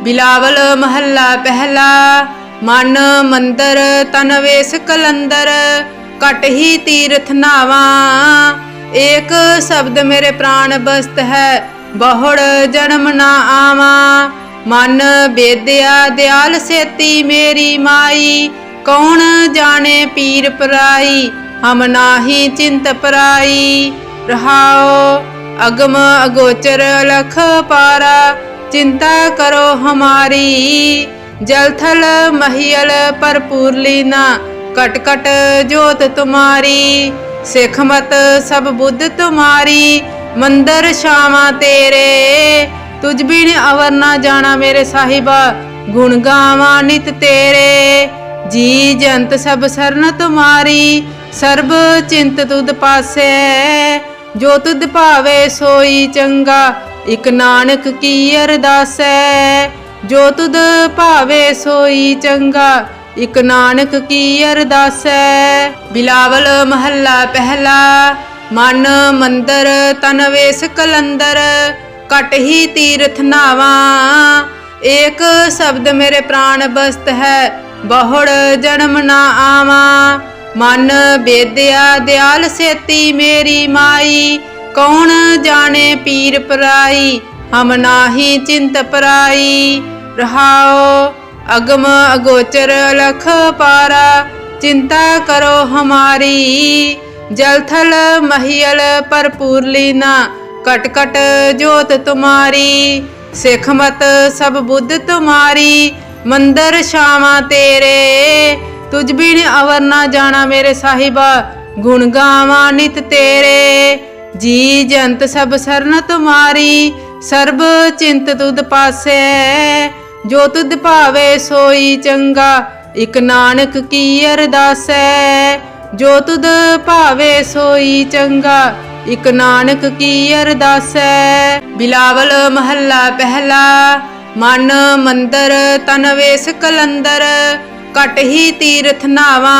बिलावल महला पहला। मन मंदर तन वेस कलंदर, कट ही तीर्थ नावा। एक शब्द मेरे प्राण बस्त है, बहुड़ जन्म ना आवा। मन बेदया दयाल सेती मेरी माई, कौन जाने पीर पराई, हम नाही चिंत पराई। रहाओ अगम अगोचर अलख पारा, चिंता करो हमारी। जल थल महियल भरपूर लीना, कट कट जोत तुम्हारी। सिख मत सब बुद्ध तुम्हारी, मंदिर श्यामा तेरे। तुझ बिन अवर ना जाना मेरे साहिबा, गुण गावा नित तेरे। जी जंत सब सरन तुम्हारी, सर्ब चिंत तुद पासे। जो तुद भावे सोई चंगा, इक नानक की अरदास है। जो तुद भावे सोई चंगा, इक नानक की अरदास है। बिलावल महला पहला। मन मंदर तन वेस कलंदर, कट ही तीर्थ नावा। एक शब्द मेरे प्राण बस्त है, बहुड़ जन्म ना आवा। मन बेदया दयाल सेती मेरी माई, कौन जाने पीर पराई, हम नाही चिंत पराई। रहाओ अगम अगोचर अलख पारा, चिंता करो हमारी। जल थल महियल भरपूर लीना, कट कट जोत तुम्हारी। सिख मत सब बुद्ध तुम्हारी, मंदिर श्यामा तेरे। तुझ बिन अवर ना जाना मेरे साहिबा, गुण गावा नित तेरे। जी जंत सब सरन तुम्हारी, सर्ब चिंत तुद पासे। जो तुद भावे सोई चंगा, इक नानक की अरदास है। जो तुद भावे सोई चंगा, इक नानक की अरदास है। बिलावल महला पहला। मन मंदर तन वेस कलंदर, कट ही तीर्थ नावा।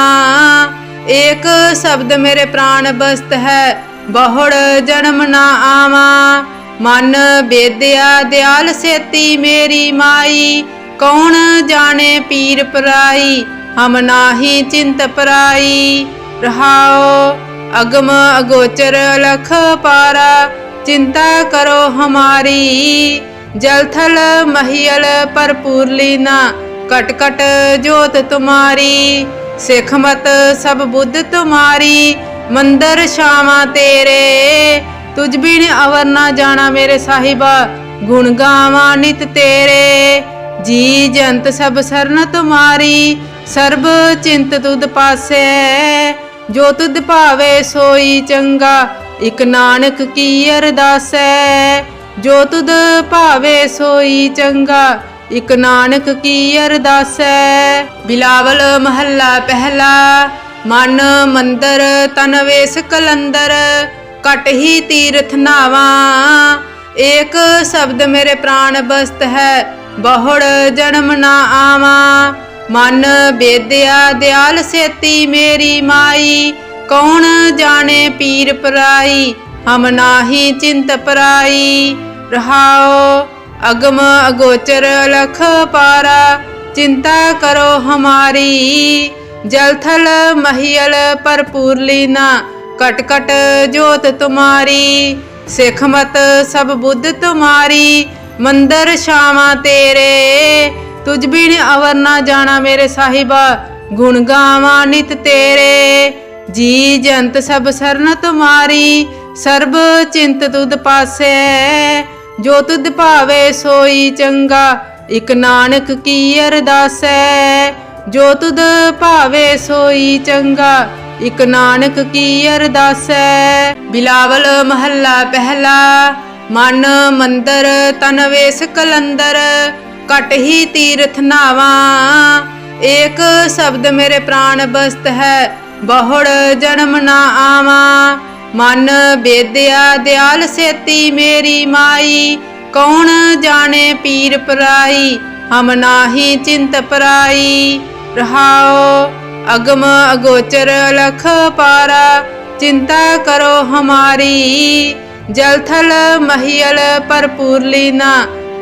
एक शब्द मेरे प्राण बस्त है, बहुड़ जन्म ना आवा। मन बेदया दयाल सेती मेरी माई, कौन जाने पीर पराई, हम नाही चिंत पराई। रहाओ अगम अगोचर अलख पारा, चिंता करो हमारी। जल थल महियल भरपूर लीना, कट कट जोत तुम्हारी। सिख मत सब बुद्ध तुम्हारी, मंदिर श्यामा तेरे। तुझ बिन अवर ना जाना मेरे साहिबा, गुण गावा नित तेरे। जी जंत सब सरन तुम्हारी, सर्ब चिंत तुद पासे। जो तुद भावे सोई चंगा, इक नानक की अरदास है। जो तुद भावे सोई चंगा, इक नानक की अरदास है। बिलावल महला पहला। मन मंदर तन वेस कलंदर, कट ही तीर्थ नावा। एक शब्द मेरे प्राण बस्त है, बहुड़ जन्म ना आवा। मन बेदया दयाल सेती मेरी माई, कौन जाने पीर पराई, हम नाही चिंत पराई। रहाओ अगम अगोचर अलख पारा, चिंता करो हमारी। जल थल महियल भरपूर लीना, कट कट जोत तुम्हारी। सिख मत सब बुद्ध तुम्हारी, मंदिर श्यामा तेरे। तुझ बिन अवर ना जाना मेरे साहिबा, गुण गावा नित तेरे। जी जंत सब सरन तुम्हारी, सर्ब चिंत तुद पासे। जो तुद भावे सोई चंगा, इक नानक की अरदास है। जो तुद भावे सोई चंगा, इक नानक की अरदास है। बिलावल महला पहला। मन मंदर तन वेस कलंदर, कट ही तीर्थ नावा। एक शब्द मेरे प्राण बस्त है, बहुड़ जन्म ना आवा। मन बेदया दयाल सेती मेरी माई, कौन जाने पीर पराई, हम नाही चिंत पराई। रहाओ अगम अगोचर अलख पारा, चिंता करो हमारी। जल थल महियल भरपूर लीना,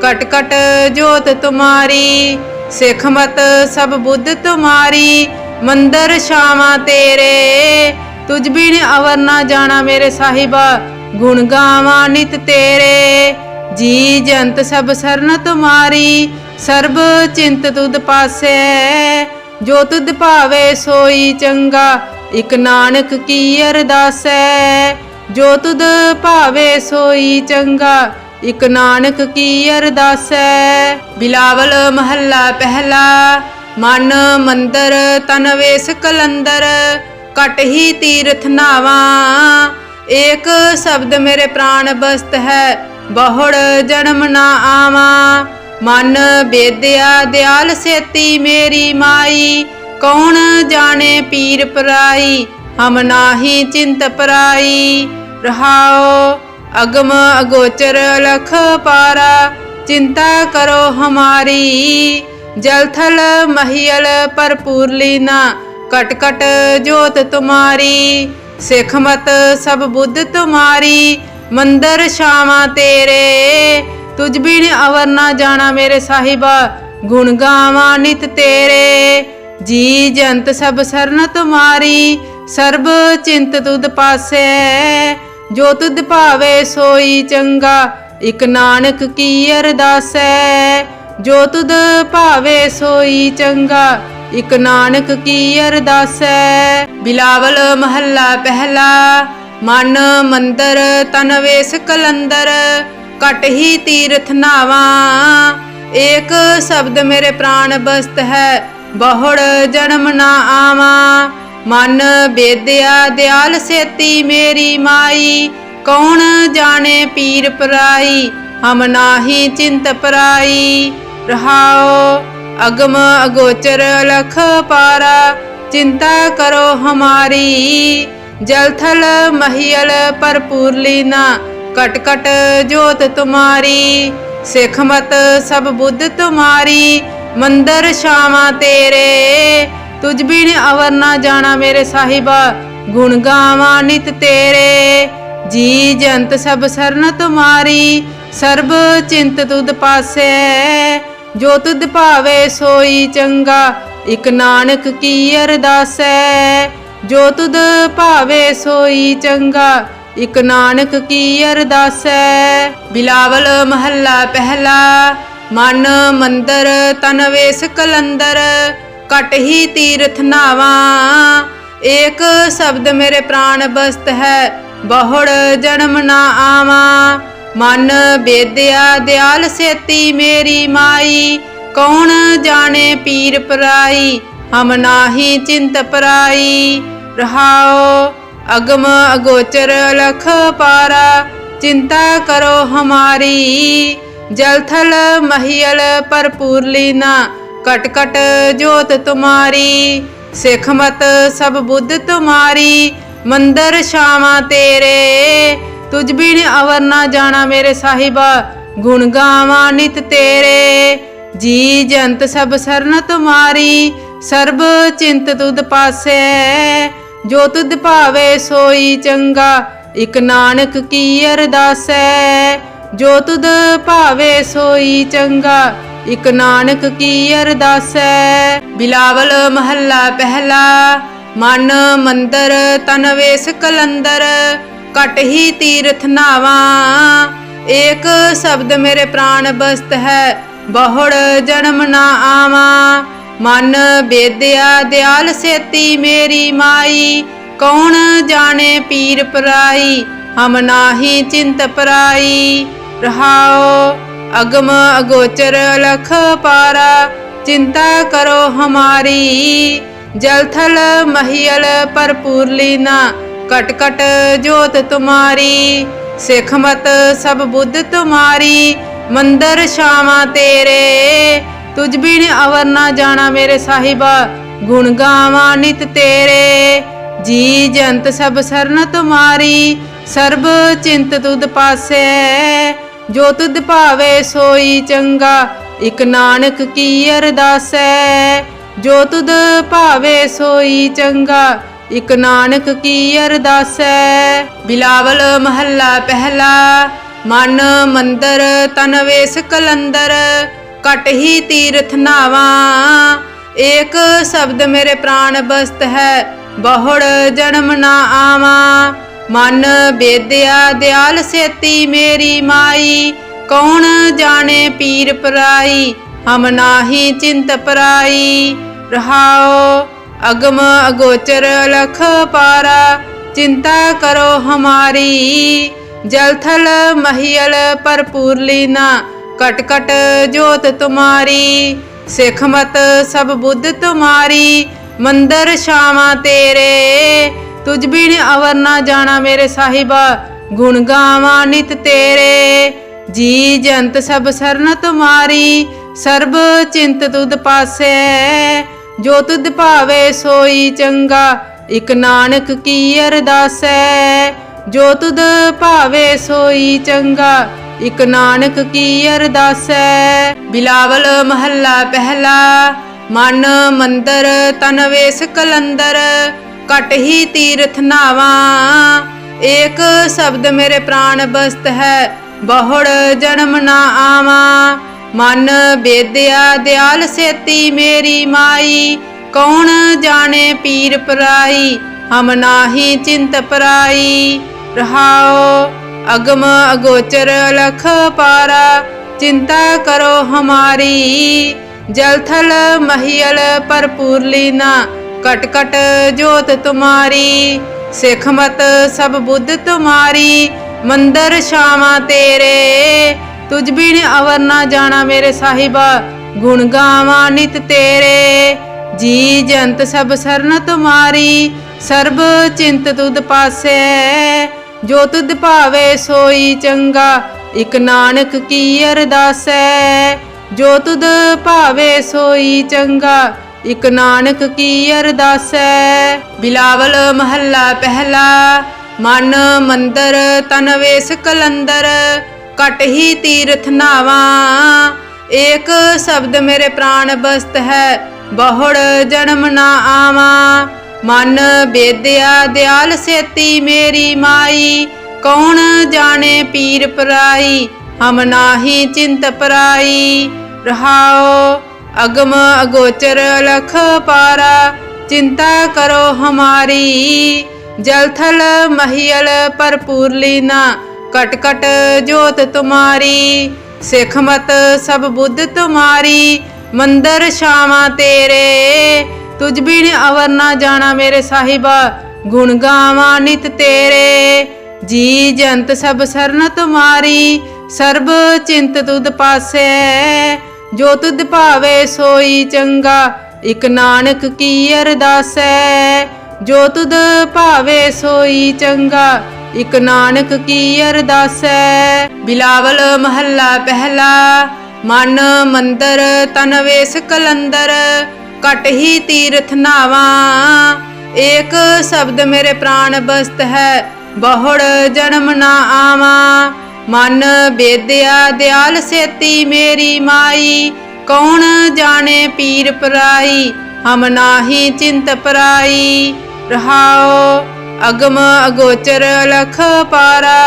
कट कट जोत तुम्हारी, सिख मत सब बुद्ध तुम्हारी। मंदिर छावा तेरे, तुझ बिन अवर ना जाना मेरे साहिबा, गुण गावा नित तेरे। जी जंत सब सरन तुम्हारी, सर्ब चिंत तुद पासे। जो तुद भावे सोई चंगा, इक नानक की अरदास है। जो तुद भावे सोई चंगा, इक नानक की अरदास है। बिलावल महला पहला, मन मंदर तन वेस कलंदर, कट ही तीर्थ नावा। एक शब्द मेरे प्राण बस्त है, बहुड़ जन्म ना आवा। मन बेदया दयाल सेती मेरी माई, कौन जाने पीर पराई, हम नाही चिंत पराई। रहाओ अगम अगोचर अलख पारा, चिंता करो हमारी। जल थल महियल भरपूर लीना, कट कट जोत तुम्हारी। सिख मत सब बुद्ध तुम्हारी, मंदिर छावा तेरे। तुझ बिन अवर ना जाना मेरे साहिबा, गुण गावा नित तेरे। जी जंत सब सरन तुम्हारी, सर्ब चिंत तुद पासे। जो तुद भावे सोई चंगा, इक नानक की अरदास है। जो तुद भावे सोई चंगा, इक नानक की अरदास है। बिलावल महला पहला, मन मंदर तन वेस कलंदर, कट ही तीर्थ नावा। एक शब्द मेरे प्राण बस्त है, बहुड़ जन्म ना आवा। मन बेदया दयाल सेती मेरी माई, कौन जाने पीर पराई, हम नाही चिंत पराई। रहाओ अगम अगोचर अलख पारा, चिंता करो हमारी। जल थल महियल भरपूर लीना, कट कट जोत तुम्हारी। सिख मत सब बुद्ध तुम्हारी, मंदिर छावा तेरे। तुझ बिन अवर ना जाना मेरे साहिबा, गुण गावा नित तेरे। जी जंत सब सरन तुम्हारी, सर्ब चिंत तुद पासे। जो तुद भावे सोई चंगा, इक नानक की अरदास है। जो तुद भावे सोई चंगा, इक नानक की अरदास है। बिलावल महला पहला, मन मंदर तन वेस कलंदर, कट ही तीर्थ नावा। एक शब्द मेरे प्राण बस्त है, बहुड़ जन्म ना आवा। मन बेदया दयाल सेती मेरी माई, कौन जाने पीर पराई, हम नाही चिंत पराई। रहाओ अगम अगोचर अलख पारा, चिंता करो हमारी। जल थल महियल भरपूर लीना, कट कट जोत तुम्हारी। सिख मत सब बुद्ध तुम्हारी, मंदिर छावा तेरे। तुझ बिन अवर ना जाना मेरे साहिबा, गुण गावा नित तेरे। जी जंत सब सरन तुम्हारी, सर्ब चिंत तुद पासे। जो तुद भावे सोई चंगा, इक नानक की अरदास है। जो तुद भावे सोई चंगा, इक नानक की अरदास है। बिलावल महला पहला, मन मंदर तन वेस कलंदर, कट ही तीर्थ नावा। एक शब्द मेरे प्राण बस्त है, बहुड़ जन्म ना आवा। मन बेदया दयाल सेती मेरी माई, कौन जाने पीर पराई, हम नाही चिंत पराई। रहाओ अगम अगोचर अलख पारा, चिंता करो हमारी। जल थल महियल भरपूर लीना, कट कट जोत तुम्हारी। सिख मत सब बुद्ध तुम्हारी, मंदिर छावा तेरे। तुझ बिन अवर ना जाना मेरे साहिबा, गुण गावा नित तेरे। जी जंत सब सरन तुम्हारी, सर्ब चिंत तुद पासे। जो तुद भावे सोई चंगा, इक नानक की अरदास है। जो तुद भावे सोई चंगा, इक नानक की अरदास है। बिलावल महला पहला, मन मंदर तन वेस कलंदर, कट ही तीर्थ नावा। एक शब्द मेरे प्राण बस्त है, बहुड़ जन्म ना आवा। मन बेदया दयाल सेती मेरी माई, कौन जाने पीर पराई, हम नाही चिंत पराई। रहाओ अगम अगोचर अलख पारा, चिंता करो हमारी। जल थल महियल भरपूर लीना, कट कट जोत तुम्हारी। सिख मत सब बुद्ध तुम्हारी, मंदिर शामा तेरे। तुझ बिन अवर ना जाना मेरे साहिबा, गुण गावा नित तेरे। जी जंत सब सरन तुम्हारी, सर्ब चिंत तुद पासे। जो तुद भावे सोई चंगा, इक नानक की अरदास है। जो तुद भावे सोई चंगा, इक नानक की अरदास है। बिलावल महला पहला, मन मंदर तन वेस कलंदर, कट ही तीर्थ नावा। एक शब्द मेरे प्राण बस्त है, बहुड़ जन्म ना आवा। मन बेदया दयाल सेती मेरी माई, कौन जाने पीर पराई, हम नाही चिंत पराई। रहाओ अगम अगोचर अलख पारा, चिंता करो हमारी। जल थल महियल भरपूर लीना, कट कट जोत तुम्हारी। सिख मत सब बुद्ध तुम्हारी, मंदिर शामा तेरे। तुझ बिन अवर ना जाना मेरे साहिबा, गुण गावा नित तेरे। जी जंत सब सरन तुम्हारी, सर्ब चिंत तुद पासे। जो तुद भावे सोई चंगा, इक नानक की अरदास है। जो तुद भावे सोई चंगा, इक नानक की अरदास है। बिलावल महला पहला, मन मंदर तन वेस कलंदर, कट ही तीर्थ नावा। एक शब्द मेरे प्राण बस्त है, बहुड़ जन्म ना आवा। मन बेदया दयाल सेती मेरी माई, कौन जाने पीर पराई, हम नाही चिंत पराई। रहाओ अगम अगोचर अलख पारा, चिंता करो हमारी। जल थल महियल भरपूर लीना, कट कट जोत तुम्हारी। सिख मत सब बुद्ध तुम्हारी, मंदिर शामा तेरे। तुझ बिन अवर ना जाना मेरे साहिबा, गुण गावा नित तेरे। जी जंत सब सरन तुम्हारी, सर्ब चिंत तुद पासे। जो तुद भावे सोई चंगा, इक नानक की अरदास है। जो तुद भावे सोई चंगा, इक नानक की अरदास है। बिलावल महला पहला, मन मंदर तन वेस कलंदर, कट ही तीर्थ नावा। एक शब्द मेरे प्राण बस्त है, बहुड़ जन्म ना आवा। मन बेदया दयाल सेती मेरी माई, कौन जाने पीर पराई, हम नाही चिंत पराई। रहाओ अगम अगोचर अलख पारा,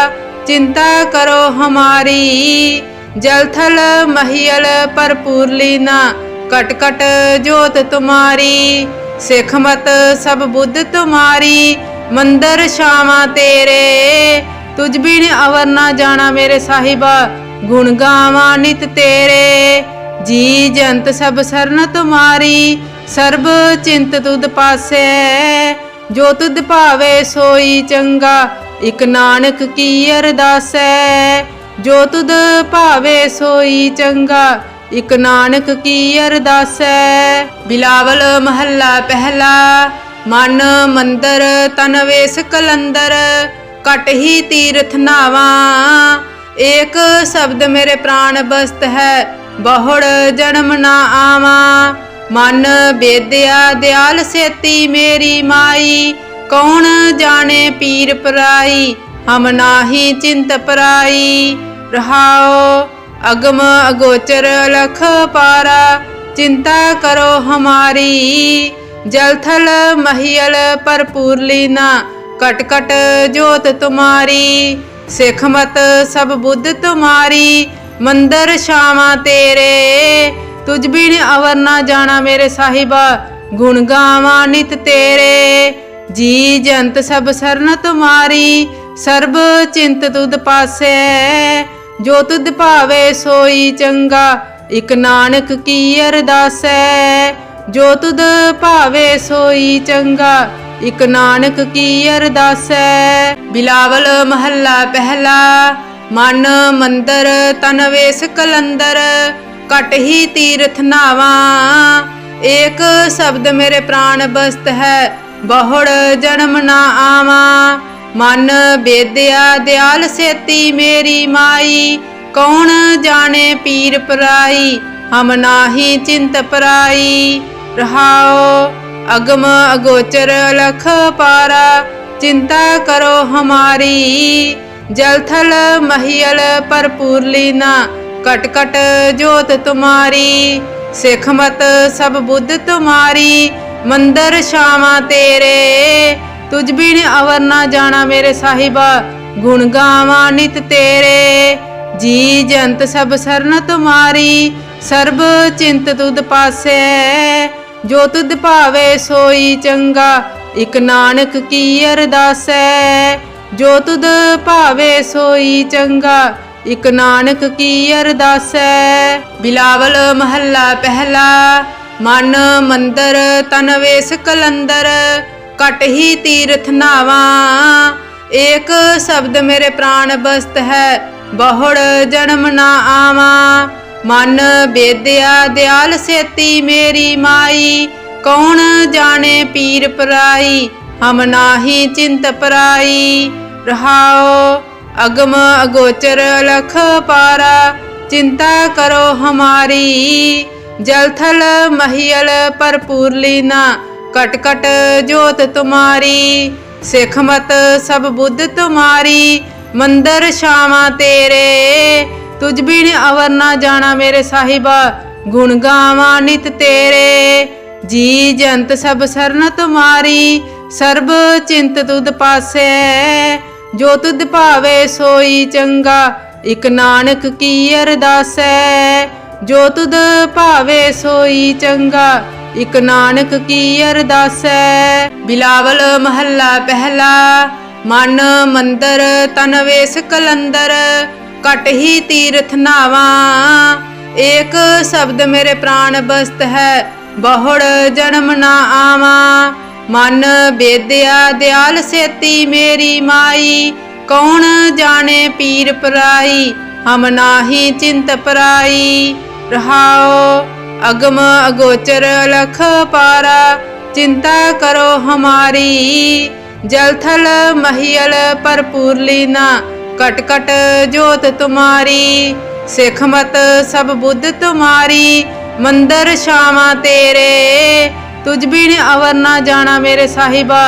चिंता करो हमारी। जल थल महियल भरपूर लीना, कट कट जोत तुम्हारी। सिख मत सब बुद्ध तुम्हारी, मंदिर शामा तेरे। तुझ बिन अवर ना जाना मेरे साहिबा, गुण गावा नित तेरे। जी जंत सब सरन तुम्हारी, सर्ब चिंत तुद पासे। जो तुद भावे सोई चंगा, इक नानक की अरदास है। जो तुद भावे सोई चंगा, इक नानक की अरदास है। बिलावल महला पहला, मन मंदर तन वेस कलंदर, कट ही तीर्थ नावा। एक शब्द मेरे प्राण बस्त है, बहुड़ जन्म ना आवा। मन बेदया दयाल सेती मेरी माई, कौन जाने पीर पराई, हम नाही चिंत पराई। रहाओ अगम अगोचर अलख पारा, चिंता करो हमारी। जल थल महियल भरपूर लीना, कट कट जोत तुम्हारी। सिख मत सब बुद्ध तुम्हारी, मंदिर छावां तेरे। तुझ बिन अवर ना जाना मेरे साहिबा, गुण गावा नित तेरे। जी जंत सब सरन तुम्हारी, सर्ब चिंत तुद पासे। जो तुद भावे सोई चंगा, इक नानक की अरदास है। जो तुद भावे सोई चंगा, इक नानक की अरदास है। बिलावल महला पहला। मन मंदिर तन वेस कलंदर, कट ही तीर्थ नावा। एक शब्द मेरे प्राण बस्त है, बहुड़ जन्म ना आवा। मन बेदया दयाल सेती मेरी माई, कौन जाने पीर पराई, हम नाही चिंत पराई। रहाओ अगम अगोचर अलख पारा, चिंता करो हमारी। जल थल महियल परपूर लीना, कट कट जोत तुम्हारी। सिख मत सब बुद्ध तुम्हारी, मंदिर छावां तेरे। तुझ बिन अवर ना जाना मेरे साहिबा, गुण गावा नित तेरे। जी जंत सब सरन तुम्हारी, सर्ब चिंत तुद पासे। जो तुद भावे सोई चंगा, इक नानक की अरदास है। जो तुद भावे सोई चंगा, इक नानक की अरदास है। बिलावल महला पहला। मन मंदिर तन वेस कलंदर, कट ही तीर्थ नावा। एक शब्द मेरे प्राण बस्त है, बहुड़ जन्म ना आवा। मन बेदया दयाल सेती मेरी माई, कौन जाने पीर पराई, हम नाही चिंत पराई। रहाओ अगम अगोचर अलख पारा, चिंता करो हमारी। जल थल महियल परपूर लीना, कट कट जोत तुम्हारी। सिख मत सब बुद्ध तुम्हारी, मंदिर छावां तेरे। तुझ बिन अवर ना जाना मेरे साहिबा, गुण गावा नित तेरे। जी जंत सब सरन तुम्हारी, सर्ब चिंत तुद पासे। जो तुद भावे सोई चंगा, इक नानक की अरदास है। जो तुद भावे सोई चंगा, इक नानक की अरदास है। बिलावल महला पहला। मन मंदिर तन वेस कलंदर, कट ही तीर्थ नावा। एक शब्द मेरे प्राण बस्त है, बहुड़ जन्म ना आवा। मन बेदया दयाल सेती मेरी माई, कौन जाने पीर पराई, हम नाही चिंत पराई। रहाओ अगम अगोचर अलख पारा, चिंता करो हमारी। जल थल महियल परपूर लीना, कट कट जोत तुम्हारी। सिख मत सब बुद्ध तुम्हारी, मंदिर छावां तेरे। तुझ बिन अवर ना जाना मेरे साहिबा,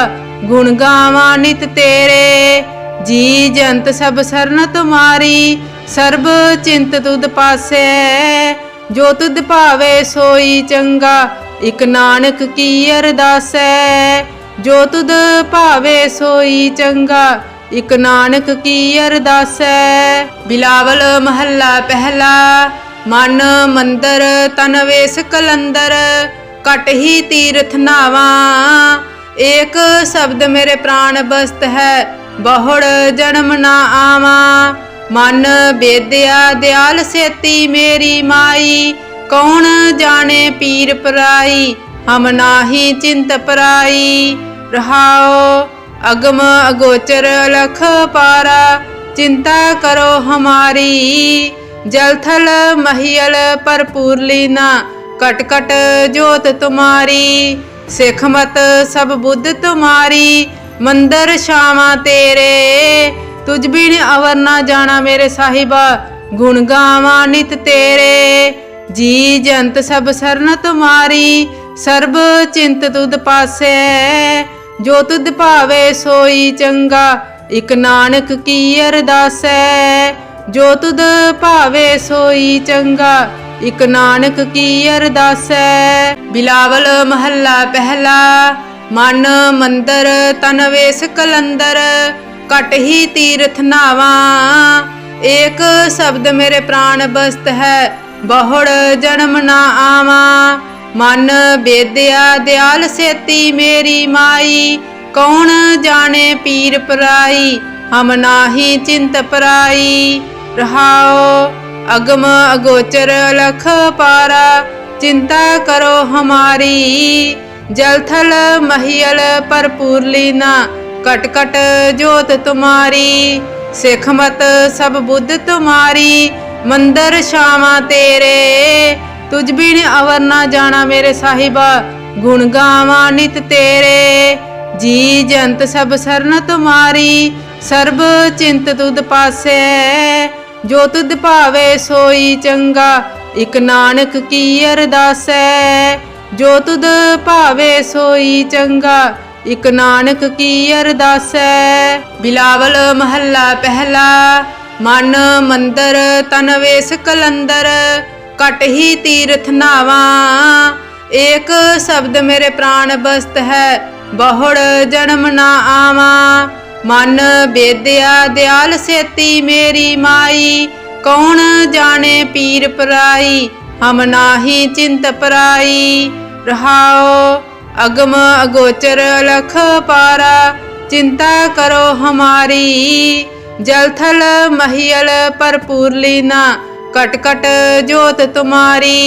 गुण गावा नित तेरे। जी जंत सब सरन तुम्हारी, सर्ब चिंत तुद पासे। जो तुद भावे सोई चंगा, इक नानक की अरदास है। जो तुद भावे सोई चंगा, इक नानक की अरदास है। बिलावल महला पहला। मन मंदिर तन वेस कलंदर, कट ही तीर्थ नावा। एक शब्द मेरे प्राण बस्त है, बहुड़ जन्म ना आवा। मन बेदया दयाल सेती मेरी माई, कौन जाने पीर पराई, हम नाही चिंत पराई। रहाओ अगम अगोचर अलख पारा, चिंता करो हमारी। जल थल महियल परपूर लीना, कट कट जोत तुम्हारी। सिख मत सब बुद्ध तुम्हारी, मंदिर छावां तेरे। तुझ बिन अवर ना जाना मेरे साहिबा, गुण गावा नित तेरे। जी जंत सब सरन तुम्हारी, सर्ब चिंत तुद पासे। जो तुद भावे सोई चंगा, इक नानक की अरदास है। जो तुद भावे सोई चंगा, इक नानक की अरदास है। बिलावल महला पहला। मन मंदिर तन वेस कलंदर, कट ही तीर्थ नावा। एक शब्द मेरे प्राण बस्त है, बहुड़ जन्म ना आवा। मन बेदया दयाल सेती मेरी माई, कौन जाने पीर पराई, हम नाही चिंत पराई। रहाओ अगम अगोचर अलख पारा, चिंता करो हमारी। जल थल महियल परपूर लीना, कट कट जोत तुम्हारी। सिख मत सब बुद्ध तुम्हारी, मंदिर श्यामा तेरे। तुझ बिन अवर ना जाना मेरे साहिबा, गुण गावा नित तेरे। जी जंत सब सरन तुम्हारी, सर्ब चिंत तुद पासे। जो तुद भावे सोई चंगा, इक नानक की अरदास है। जो तुद भावे सोई चंगा, इक नानक की अरदास है। बिलावल महला पहला, मन मंदर तन वेस कलंदर, कट ही तीर्थ नावा। एक शब्द मेरे प्राण बस्त है, बहुड़ जन्म ना आवा। मन बेदया दयाल सेती मेरी माई, कौन जाने पीर पराई, हम नाही चिंत पराई। रहाओ अगम अगोचर अलख पारा, चिंता करो हमारी। जल थल महियल परपूर लीना, कट कट जोत तुम्हारी।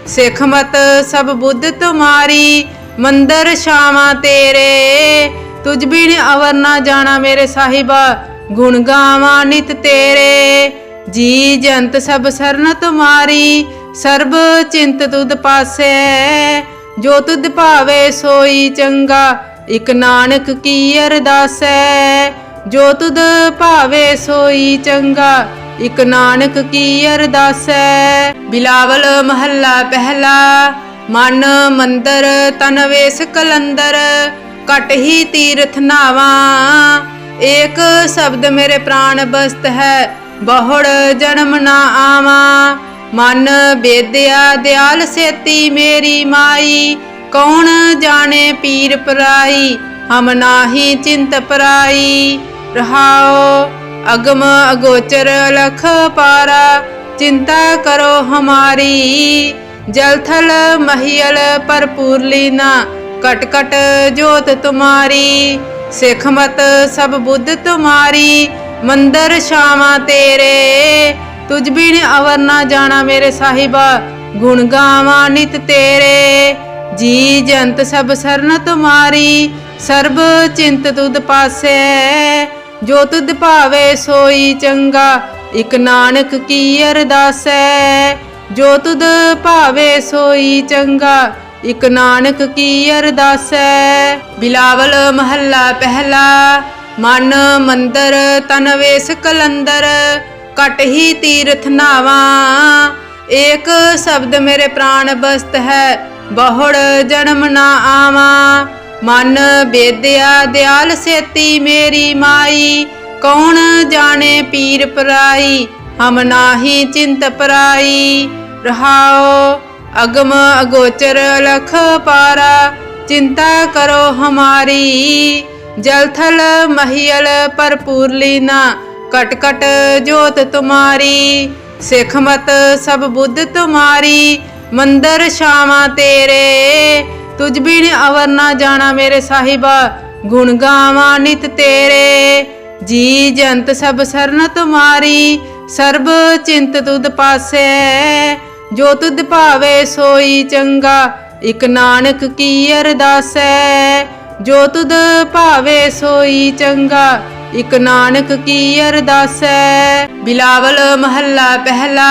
सिख मत सब बुद्ध तुम्हारी, मंदिर श्यामा तेरे। तुझ बिन अवर ना जाना मेरे साहिबा, गुण गावा नित तेरे। जी जंत सब सरन तुम्हारी, सर्ब चिंत तुद पासे। जो तुद भावे सोई चंगा, इक नानक की अरदास है। जो तुद भावे सोई चंगा, इक नानक की अरदास है। बिलावल महला पहला, मन मंदर तन वेस कलंदर, कट ही तीर्थ नावा। एक शब्द मेरे प्राण बस्त है, बहुड़ जन्म ना आवा। मन बेदया दयाल सेती मेरी माई, कौन जाने पीर पराई, हम नाही चिंत पराई। रहाओ अगम अगोचर अलख पारा, चिंता करो हमारी। जल थल महियल परपूर लीना, कट कट जोत तुम्हारी। सिख मत सब बुद्ध तुम्हारी, मंदिर श्यामा तेरे। तुझ बिन अवर ना जाना मेरे साहिबा, गुण गावा नित तेरे। जी जंत सब सरन तुम्हारी, सर्ब चिंत तुद पासे। जो तुद भावे सोई चंगा, इक नानक की अरदास है। जो तुद भावे सोई चंगा, इक नानक की अरदास है। बिलावल महला पहला, मन मंदर तन वेस कलंदर, कट ही तीर्थ नावा। एक शब्द मेरे प्राण बस्त है, बहुड़ जन्म ना आवा। मन बेदया दयाल सेती मेरी माई, कौन जाने पीर पराई, हम नाही चिंत पराई। रहाओ अगम अगोचर अलख पारा, चिंता करो हमारी। जल थल महियल परपूर लीना, कट कट जोत तुम्हारी। सिख मत सब बुद्ध तुम्हारी, मंदिर श्यामा तेरे। तुझ बिन अवर ना जाना मेरे साहिबा, गुण गावा नित तेरे। जी जंत सब सरन तुम्हारी, सर्ब चिंत तुद पासे। जो तुद भावे सोई चंगा, इक नानक की अरदास है। जो तुद भावे सोई चंगा, इक नानक की अरदास है। बिलावल महला पहला,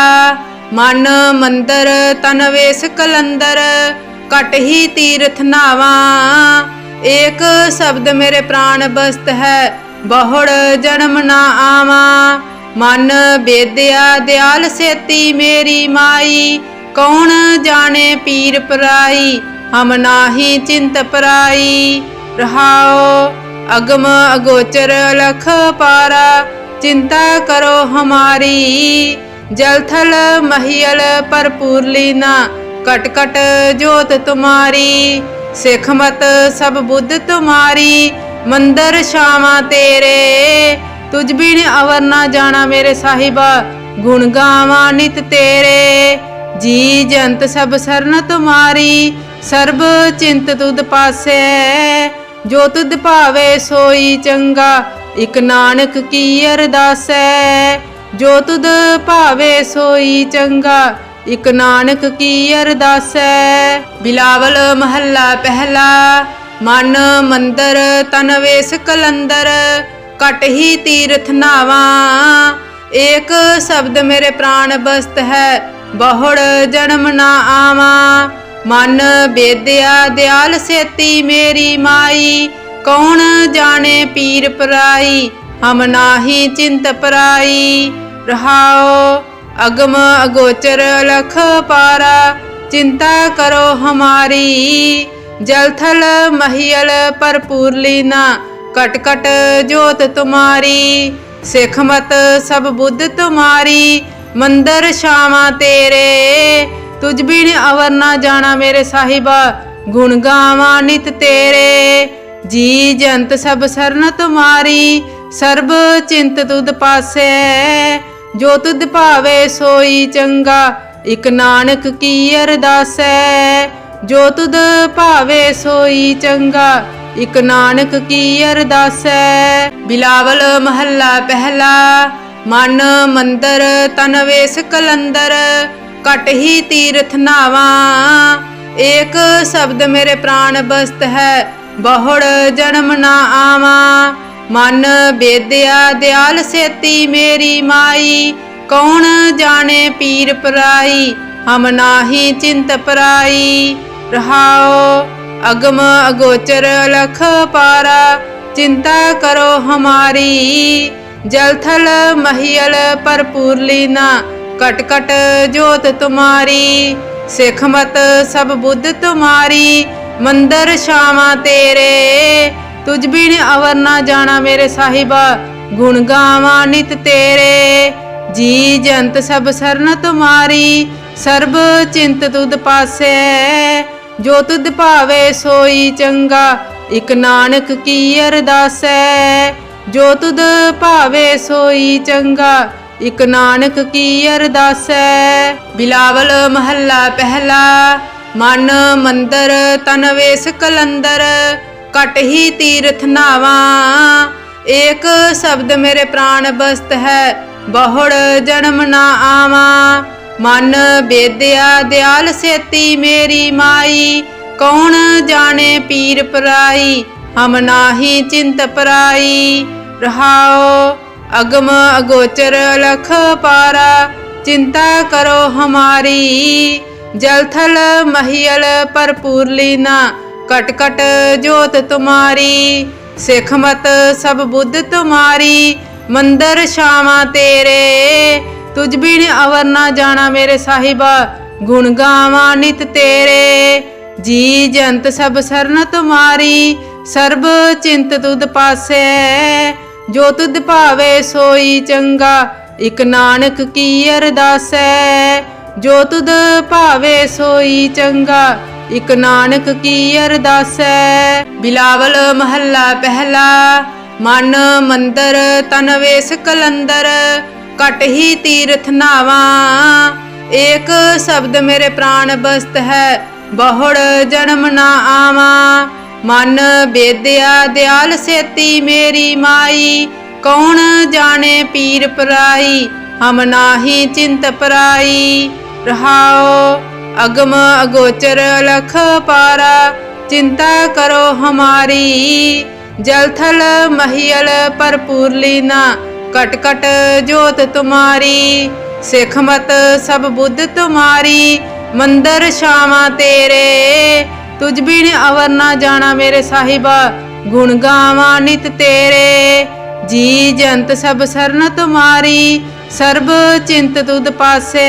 मन मंदर तन वेस कलंदर, कट ही तीर्थ नावा। एक शब्द मेरे प्राण बस्त है, बहुड़ जन्म ना आवा। मन बेदया दयाल सेती मेरी माई, कौन जाने पीर पराई, हम नाही चिंत पराई। रहाओ अगम अगोचर अलख पारा, चिंता करो हमारी। जल थल महियल परपूर लीना, कट कट जोत तुम्हारी। सिख मत सब बुद्ध तुम्हारी, ਮੰਦਰ ਛਾਵਾਂ ਤੇਰੇ ਤੁਝ ਬਿਨ ਅਵਰ ਨਾ ਜਾਣਾ ਮੇਰੇ ਸਾਹਿਬਾ ਗੁਣ ਗਾਵਾਂ ਨਿਤ ਤੇਰੇ ਜੀ ਜੰਤ ਸਭ ਸਰਨ ਤੁਮਾਰੀ ਸਰਬ ਚਿੰਤ ਤੁਧ ਪਾਸੈ ਜੋ ਤੁਧ ਭਾਵੇ ਸੋਈ ਚੰਗਾ ਇਕ ਨਾਨਕ ਕੀ ਅਰਦਾਸੈ ਜੋ ਤੁਧ ਭਾਵੇ ਸੋਈ ਚੰਗਾ ਇਕ ਨਾਨਕ ਕੀ ਅਰਦਾਸੈ ਬਿਲਾਵਲ ਮਹੱਲਾ ਪਹਿਲਾ ਮਨ ਮੰਦਰ ਤਨ ਵੇਸ ਕਲੰਦਰ ਕਟ ਹੀ ਤੀਰਥ ਨਾਵਾਂ ਏਕ ਸ਼ਬਦ ਮੇਰੇ ਪ੍ਰਾਨ ਬਸਤ ਹੈ ਬਹੁੜ ਜਨਮ ਨਾ ਆਵਾਂ ਮਨ ਬੇਦਿਆ ਦਿਆਲ ਸੇਤੀ ਮੇਰੀ ਮਾਈ ਕੌਣ ਜਾਣੇ ਪੀਰ ਪਰਾਈ ਹਮ ਨਾਹੀ ਚਿੰਤ ਪਰਾਈ ਰਹਾਓ ਅਗਮ ਅਗੋਚਰ ਅਲਖ ਪਾਰਾ चिंता करो हमारी जल थल महियल भरपूर लीना कट कट जोत तुम्हारी सिख मत सब बुद्ध तुम्हारी मंदिर छावां तेरे तुझ बिन अवर ना जाना मेरे साहिबा गुण गावां नित तेरे जी जंत सब सरन तुम्हारी सर्ब चिंत तुद पासे जो तुद भावे सोई चंगा इक नानक की अरदास है जो तुद भावे सोई चंगा इक नानक की अरदास है बिलावल महला पहला मन मंदर तन वेस कलंदर कट ही तीर्थ नावा एक शब्द मेरे प्राण बस्त है बहुड़ जन्म ना आवा मन बेदया दयाल सेती मेरी माई कौन जाने पीर पराई हम नाही चिंत पराई रहाओ अगम अगोचर अलख पारा चिंता करो हमारी जल थल महियल भरपूर लीना कट कट जोत तुम्हारी सिख मत सब बुद्ध तुम्हारी मंदिर छावां तेरे तुझ बिन अवर ना जाना मेरे साहिबा गुण गावां नित तेरे जी जंत सब सरन तुम्हारी सर्ब चिंत तुद पासे जो तुद भावे सोई चंगा इक नानक की अरदास है जो तुद भावे सोई चंगा इक नानक की अरदास है बिलावल महला पहला मन मंदर तन वेस कलंदर कट ही तीर्थ नावा एक शब्द मेरे प्राण बस्त है बहुड़ जन्म ना आवा मन बेदया दयाल सेती मेरी माई कौन जाने पीर पराई हम नाही चिंत पराई रहाओ अगम अगोचर अलख पारा चिंता करो हमारी जल थल महियल भरपूर लीना कट कट जोत तुम्हारी सिख मत सब बुद्ध तुम्हारी मंदिर छावां तेरे तुझ बिन अवर ना जाना मेरे साहिबा गुण गावां नित तेरे जी जंत सब सरन तुम्हारी सर्ब चिंत तुद पासे जो तुद भावे सोई चंगा इक नानक की अरदास है जो तुद भावे सोई चंगा इक नानक की अरदास है बिलावल महला पहला मन मंदर तन वेस कलंदर कट ही तीर्थ नावा एक शब्द मेरे प्राण बस्त है बहुड़ जन्म ना आवा मन बेदया दयाल सेती मेरी माई कौन जाने पीर पराई हम नाही चिंत पराई रहाओ अगम अगोचर अलख पारा चिंता करो हमारी जल थल महियल भरपूर लीना कट कट जोत तुम्हारी सिख मत सब बुद्ध तुम्हारी मंदिर छावां तेरे तुझ बिन अवर ना जाना मेरे साहिबा गुण गावां नित तेरे जी जंत सब सरन तुम्हारी सर्ब चिंत तुद पासे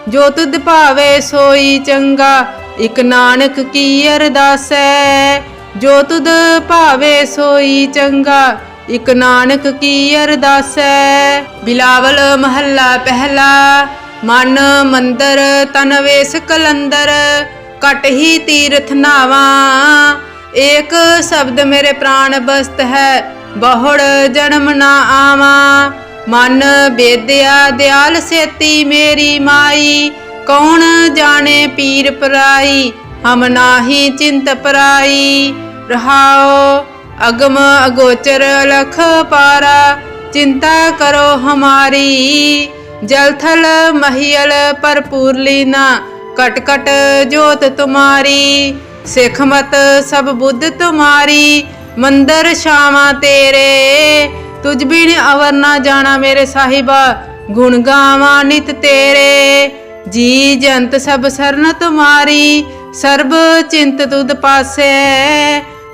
जो तुद भावे सोई चंगा इक नानक की अरदास है जो तुद भावे सोई चंगा इक नानक की अरदास है बिलावल महला पहला मन मंदर तन वेस कलंदर कट ही तीर्थ नावा एक शब्द मेरे प्राण बस्त है, बहुड़ जन्म ना आवा। मन बेदया दयाल सेती मेरी माई, कौन जाने पीर पराई, हम नाही चिंत पराई। रहाओ अगम अगोचर अलख पारा, चिंता करो हमारी। जल थल महियल भरपूर लीना, कट कट जोत तुम्हारी। सिख मत सब बुद्ध तुम्हारी, मंदिर छावा तेरे। तुझ बिन अवर ना जाना मेरे साहिबा, गुण गावा नित तेरे। जी जंत सब सरन तुम्हारी, सर्ब चिंत तुद पासे।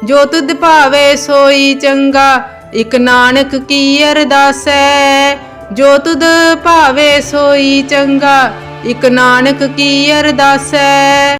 जो तुद भावे सोई चंगा, इक नानक की अरदास है। जो तुद भावे सोई चंगा, इक नानक की अरदास है।